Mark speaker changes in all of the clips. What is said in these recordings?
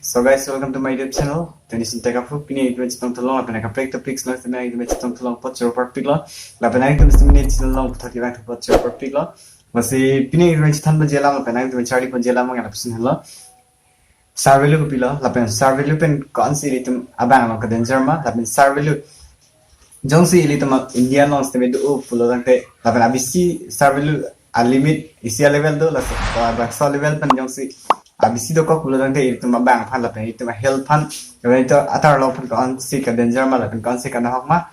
Speaker 1: So guys, welcome to my YouTube channel. Tadi sinta ka fu pini itu macam tolong apa nak break topics nak tadi itu macam tolong pot jauh perfect lah. Lapan itu mesti minit tolong pot kita pot jauh perfect lah. Masih pini itu macam tanpa jela lapan itu mencari pun jela mengenai pesan lah. Survey lu pilih, lapan survey lu pen konsi itu abang nak ke danger mah. Lapan survey lu jongsi itu mah India long stem itu pulau tangte. Lapan abis si survey lu a limit isi level tu lah. Abang so level pen jongsi. Abis itu kok pulau tangte itu mah bang pan lapan itu mah health pan. Kemudian itu atar lo pan konsi ke danger mah lapan konsi kan hok mah.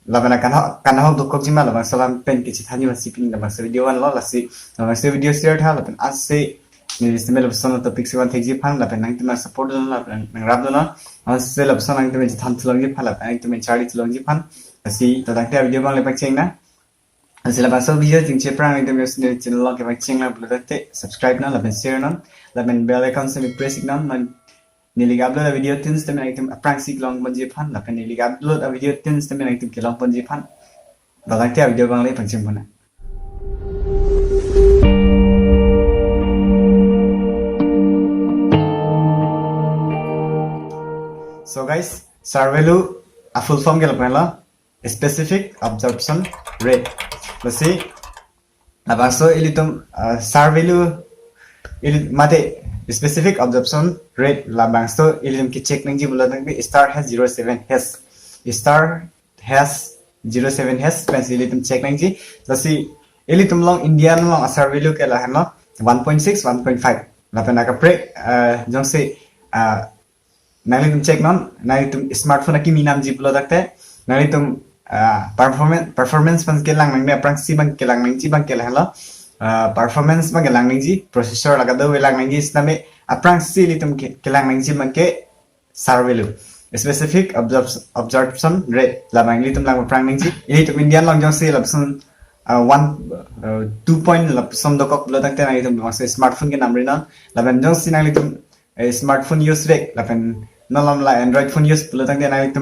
Speaker 1: Lapan kan hok tu kok cuma lapan solam pen kecil hanya masih pin lapan video an lo lasi. Lapan video share thal lapan asy ni istimewa lepas itu topik sewan tekji pan lapan nang itu mah support dulu lapan nang rap dulu. Asy lepas itu nang itu macam tham tulung je pan lapan nang itu mencari tulung je pan. Asy tentang tiap video bang lepas ceng na. Asy lepas itu video ceng cepran itu mesti channel lo lepas ceng lah boleh tete subscribe na lapan share na lapan bell icon sampai press na man nili upload video tins tapi nang itu prank sik long pun je pan lapan nili upload video tins tapi nang itu kelong pun je pan. Tentang tiap video bang lepas ceng pun. So guys, survey lu a full form ke lapan lah specific absorption rate. Masih, abang so ini tu survey lu ini mate specific absorption rate labang so ini tu kita cek nangji bulan nanti star has 07 has star has 07 has pensi ini tu cek nangji. Masih ini tu long India long survey lu ke lah no 1.6 1.5 lapan nak break jom si nanti तुम check non, nanti तुम smartphone की मीनाम जी बोलो सकते, nanti तुम performance बंद के लांग नंगे अपना सी बंद के लांग नंगी बंद के लांग performance बंद के लांग नंगी processor लगा दो वे लांग नंगी इसमें में अपना सी ली तुम के लांग नंगी बंद के survey लो specific absorption rate लांग ली तुम लांग अपना नंगी ये तुम Indian लांग जो से लपसन 2 point लपसन दो कप बोलो सकते nanti तुम मासे smartphone के नाम रे ना लांग जो सी nanti तुम smartphone use rate lapan nalam la Android phone use pula tang dia nang itu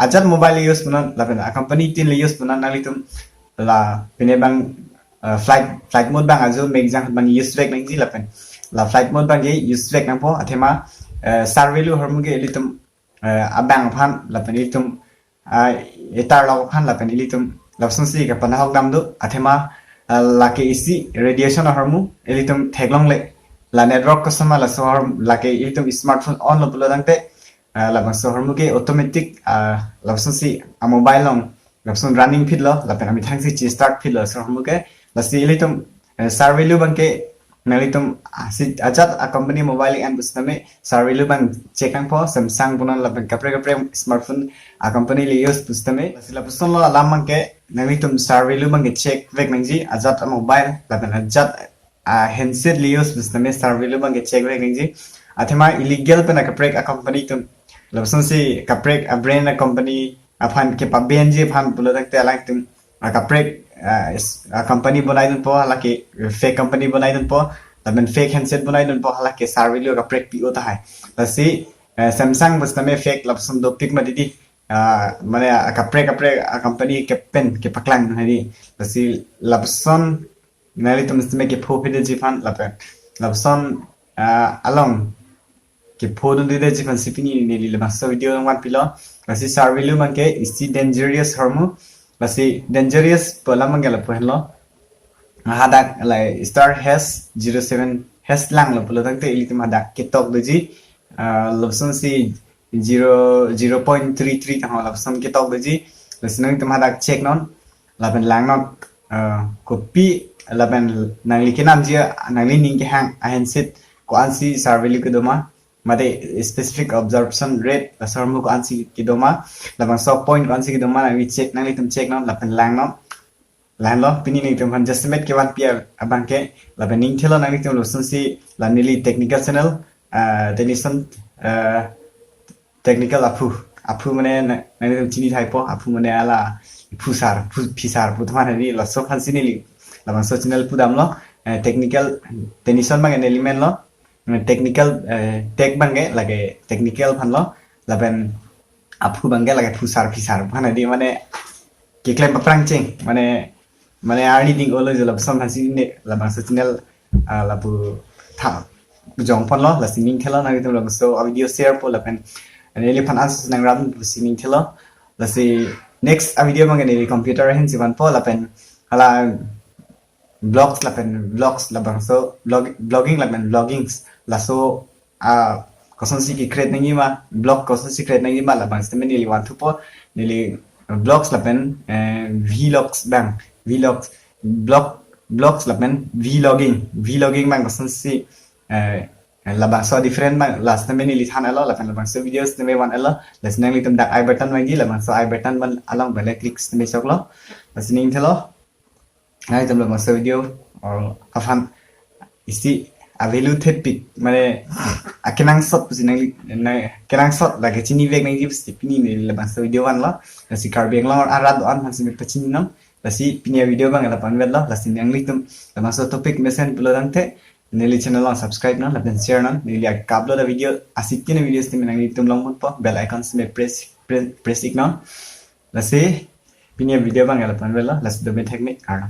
Speaker 1: ajat mobile use puna lapan company tin use puna nang itu la pinebang flight mode bang ajo make jang bang use rate nang ji lapan la flight mode bang ye use rate nang po athema survey lu hormu ge litum abang phan lapan litum etar la phan lapan litum lapsun si ka panahok dam du athema la ke isi radiation hormu litum theglong le la network ko sama la sohor la ke itu smartphone on lo pulo dangte la bang sohor muke automatic la si a mobile long la running feed lo la pen ami thang si start feed lo sohor muke la si itu survey lu bang ke nalitum si ajat a company mobile and busname survey lu bang check ang po Samsung punan la pen kapre smartphone a company li use busname la si la puson lo lamang ke nalitum survey lu bang ke check vek nangji ajat a mobile la pen ajat handset lius busname survey lu bang check rek ningji athema illegal pe na kaprek a company tum labson si kaprek a brand a company aphan ke pa bnj phan pulo takte alak tum kaprek a company bonai dun po halaki fake company bonai dun po tamen fake handset bonai dun po halaki survey lu kaprek pi ota hai si Samsung busname fake labson do pic ma didi mane kaprek a company ke pen ke paklang hari si labson nali तुम इसमें के फोपे दे जीफान लापसन along के फोन दे जीफान सिपिनी नेली लमसो वीडियो वन पिलो लसी सर्वे लु मंके इसी डेंजरस हरमु लसी डेंजरस पला मंगला पहलो हादा लाई स्टार हैश 07 हैश लांग ल पलो तंगते इली तुम हादा के टॉक दजी लपसन सी 0.33 तंग लपसन के टॉक दजी लसी नंग तुम हादा चेक नॉन लापन लांग नॉन कॉपी laban nangli kinam jia nangli ning ke hang handset ko ansi survey lu kedoma mate specific absorption rate la sarmu ko ansi kedoma laban so point ko ansi kedoma nangli check nangli tum check non laban lang non lan lo pini ning tum han justment ke wan pia abang ke laban ning thelo nangli tum lusun si la nili technical channel tenison technical apu mane nangli tum chini thai po apu mane ala pisar pu thman ni la so khan sinili laban so channel pudam lo technical tension bang element lo technical tech bange lage technical phan lo laban apu bange lage pisar bhana di mane ke claim paprang cheng mane arni ding olo jo labson hasi ne laban so channel labu tha jong pon lo la singing thelo na gitum lo so a video share po la pen neli phan as nang ram singing thelo la si next a video mang neli computer hin siban po la pen hala blogs la pen vlogs la bang so blogging la pen bloggings la so a koson si ki create nangi ma blog koson si create nangi ma la bang ste neli want to po neli blogs la pen vlogs bang vlogs blogs la pen vlogging bang koson si la bang so different bang last time ni lithan alo la pen la bang so videos ne wan alo la sinang litum dak I button bang la bang so I button ban along bale clicks ne sok lo la sining thelo ngai tam la bang so video or afan isi avelu thepik mane akenang sot pusinang kenang sot la ke chini vek nang gi pini ne la bang so video wan lo la si karbeng lo arad on han si pachini nam la si pinia video bang la pan vel lo la sinang litum la bang so topic mesen pelodang te Nili channel lang subscribe na, lapen share na, nili upload a video, asik na videos ni minang itum lang po, bell icons may press ik na, lasi pinya video bang lapan vela, lasi dobe technique karna.